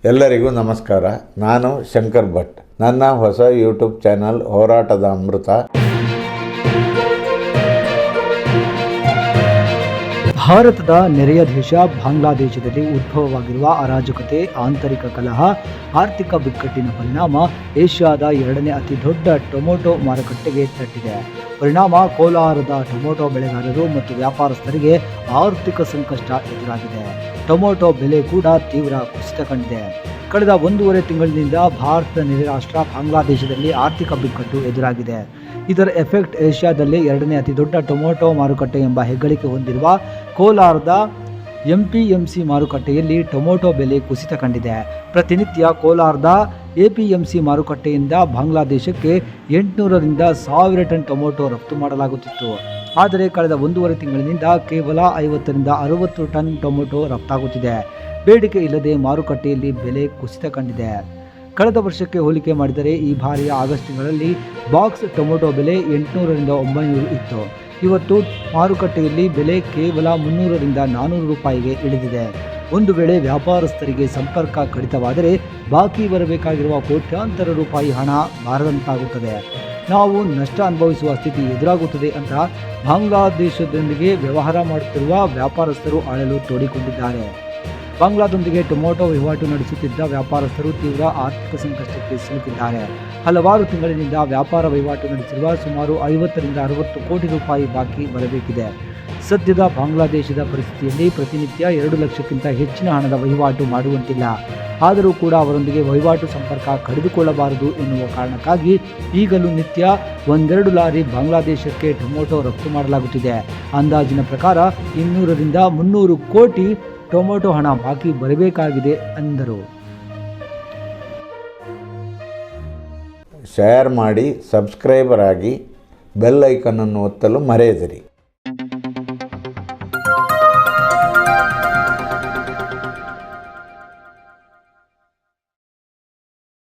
ಎಲ್ಲರಿಗೂ ನಮಸ್ಕಾರ. ನಾನು ಶಂಕರ್ ಭಟ್. ನನ್ನ ಹೊಸ ಯೂಟ್ಯೂಬ್ ಚಾನಲ್ ಹೋರಾಟದ ಅಮೃತ. ಭಾರತದ ನೆರೆಯ ದೇಶ ಬಾಂಗ್ಲಾದೇಶದಲ್ಲಿ ಉದ್ಭವವಾಗಿರುವ ಅರಾಜಕತೆ, ಆಂತರಿಕ ಕಲಹ, ಆರ್ಥಿಕ ಬಿಕ್ಕಟ್ಟಿನ ಪರಿಣಾಮ ಏಷ್ಯಾದ ಎರಡನೇ ಅತಿ ದೊಡ್ಡ ಟೊಮೊಟೊ ಮಾರುಕಟ್ಟೆಗೆ ತಟ್ಟಿದೆ. ಪರಿಣಾಮ ಕೋಲಾರದ ಟೊಮೊಟೊ ಬೆಳೆಗಾರರು ಮತ್ತು ವ್ಯಾಪಾರಸ್ಥರಿಗೆ ಆರ್ಥಿಕ ಸಂಕಷ್ಟ ಎದುರಾಗಿದೆ. ಟೊಮೊಟೊ ಬೆಲೆ ಕೂಡ ತೀವ್ರ ಕುಸಿತ ಕಂಡಿದೆ. ಕಳೆದ 1.5 ತಿಂಗಳಿನಿಂದ ಭಾರತದ ನೆರೆ ರಾಷ್ಟ್ರ ಬಾಂಗ್ಲಾದೇಶದಲ್ಲಿ ಆರ್ಥಿಕ ಬಿಕ್ಕಟ್ಟು ಎದುರಾಗಿದೆ. ಇದರ ಎಫೆಕ್ಟ್ ಏಷ್ಯಾದಲ್ಲೇ ಎರಡನೇ ಅತಿ ದೊಡ್ಡ ಟೊಮೊಟೊ ಮಾರುಕಟ್ಟೆ ಎಂಬ ಹೆಗ್ಗಳಿಕೆ ಹೊಂದಿರುವ ಕೋಲಾರದ ಎಂಪಿಎಂಸಿ ಮಾರುಕಟ್ಟೆಯಲ್ಲಿ ಟೊಮೊಟೊ ಬೆಲೆ ಕುಸಿತ ಕಂಡಿದೆ. ಪ್ರತಿನಿತ್ಯ ಕೋಲಾರದ ಎಪಿಎಂಸಿ ಮಾರುಕಟ್ಟೆಯಿಂದ ಬಾಂಗ್ಲಾದೇಶಕ್ಕೆ 800ರಿಂದ 1000 ಟನ್ ಟೊಮೊಟೊ ರಫ್ತು ಮಾಡಲಾಗುತ್ತಿತ್ತು. ಆದರೆ ಕಳೆದ 1.5 ತಿಂಗಳಿನಿಂದ ಕೇವಲ 50ರಿಂದ 60 ಟನ್ ಟೊಮೊಟೊ ರಫ್ತಾಗುತ್ತಿದೆ. ಬೇಡಿಕೆ ಇಲ್ಲದೆ ಮಾರುಕಟ್ಟೆಯಲ್ಲಿ ಬೆಲೆ ಕುಸಿತ ಕಂಡಿದೆ. ಕಳೆದ ವರ್ಷಕ್ಕೆ ಹೋಲಿಕೆ ಮಾಡಿದರೆ ಈ ಬಾರಿಯ ಆಗಸ್ಟ್ ತಿಂಗಳಲ್ಲಿ ಬಾಕ್ಸ್ ಟೊಮೊಟೊ ಬೆಲೆ 800ರಿಂದ 900 ಇತ್ತು. ಇವತ್ತು ಮಾರುಕಟ್ಟೆಯಲ್ಲಿ ಬೆಲೆ ಕೇವಲ 300ರಿಂದ 400 ರೂಪಾಯಿಗೆ ಇಳಿದಿದೆ. ಒಂದು ವೇಳೆ ವ್ಯಾಪಾರಸ್ಥರಿಗೆ ಸಂಪರ್ಕ ಕಡಿತವಾದರೆ ಬಾಕಿ ಬರಬೇಕಾಗಿರುವ ಕೋಟ್ಯಾಂತರ ರೂಪಾಯಿ ಹಣ ಬಾರದಂತಾಗುತ್ತದೆ. ನಾವು ನಷ್ಟ ಅನುಭವಿಸುವ ಸ್ಥಿತಿ ಎದುರಾಗುತ್ತದೆ ಅಂತ ಬಾಂಗ್ಲಾದೇಶದೊಂದಿಗೆ ವ್ಯವಹಾರ ಮಾಡುತ್ತಿರುವ ವ್ಯಾಪಾರಸ್ಥರು ಅಳಲು ತೋಡಿಕೊಂಡಿದ್ದಾರೆ. ಬಾಂಗ್ಲಾದೊಂದಿಗೆ ಟೊಮೊಟೊ ವಹಿವಾಟು ನಡೆಸುತ್ತಿದ್ದ ವ್ಯಾಪಾರಸ್ಥರು ತೀವ್ರ ಆರ್ಥಿಕ ಸಂಕಷ್ಟಕ್ಕೆ ಸಿಲುಕಿದ್ದಾರೆ. ಹಲವಾರು ತಿಂಗಳಿನಿಂದ ವ್ಯಾಪಾರ ವಹಿವಾಟು ನಡೆಸಿರುವ ಸುಮಾರು 50ರಿಂದ 60 ಕೋಟಿ ರೂಪಾಯಿ ಬಾಕಿ ಬರಬೇಕಿದೆ. ಸದ್ಯದ ಬಾಂಗ್ಲಾದೇಶದ ಪರಿಸ್ಥಿತಿಯಲ್ಲಿ ಪ್ರತಿನಿತ್ಯ 2 ಲಕ್ಷಕ್ಕಿಂತ ಹೆಚ್ಚಿನ ಹಣದ ವಹಿವಾಟು ಮಾಡುವಂತಿಲ್ಲ. ಆದರೂ ಕೂಡ ಅವರೊಂದಿಗೆ ವಹಿವಾಟು ಸಂಪರ್ಕ ಕಡಿದುಕೊಳ್ಳಬಾರದು ಎನ್ನುವ ಕಾರಣಕ್ಕಾಗಿ ಈಗಲೂ ನಿತ್ಯ 1-2 ಲಾರಿ ಬಾಂಗ್ಲಾದೇಶಕ್ಕೆ ಟೊಮೊಟೊ ರಫ್ತು ಮಾಡಲಾಗುತ್ತಿದೆ. ಅಂದಾಜಿನ ಪ್ರಕಾರ 200ರಿಂದ 300 ಕೋಟಿ ಟೊಮೊಟೊ ಹಣ ಬಾಕಿ ಬರಬೇಕಾಗಿದೆ ಎಂದರು. ಶೇರ್ ಮಾಡಿ, ಸಬ್ಸ್ಕ್ರೈಬರ್ ಆಗಿ, ಬೆಲ್ ಐಕನ್ ಅನ್ನು ಒತ್ತಲು ಮರೆಯದಿರಿ.